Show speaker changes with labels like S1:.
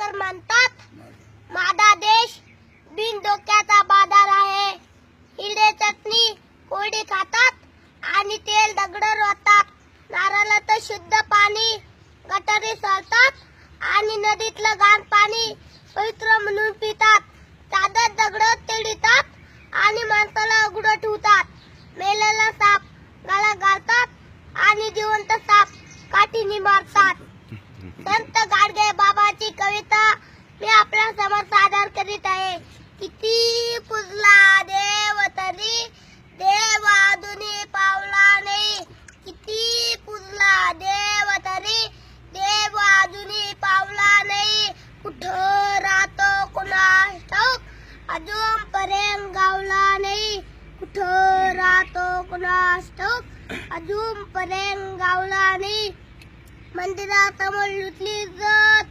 S1: तर म्हणतात माझा देश बिन डोक्याचा बाजार आहे. हिरडे चटणी कोरडी खातात आणि तेल दगड रोतात. नारळाचं शुद्ध पाणी गटारी सोडतात आणि नदीतलं घाण पाणी पवित्र म्हणून पितात. चादर दगड तेढतात आणि माणसाला उघडं ठेवतात. मेलेला साप गळा घालतात आणि जिवंत साप काठीने मारतात. संत गाडगे बाबाची कविता मी आपल्या समोर सादर करीत आहे. किती पूजला देव तरी देव अजूनही पावला नाही. किती पूजला देव तरी देव अजूनही पावला नाही. कुठं राहतो कुणास ठाऊक अजूनपर्यंत गावला नाही. कुठं राहतो कुणास ठाऊक अजूनपर्यंत गावला नाही. मंदिरासमोर लुटली इज्जत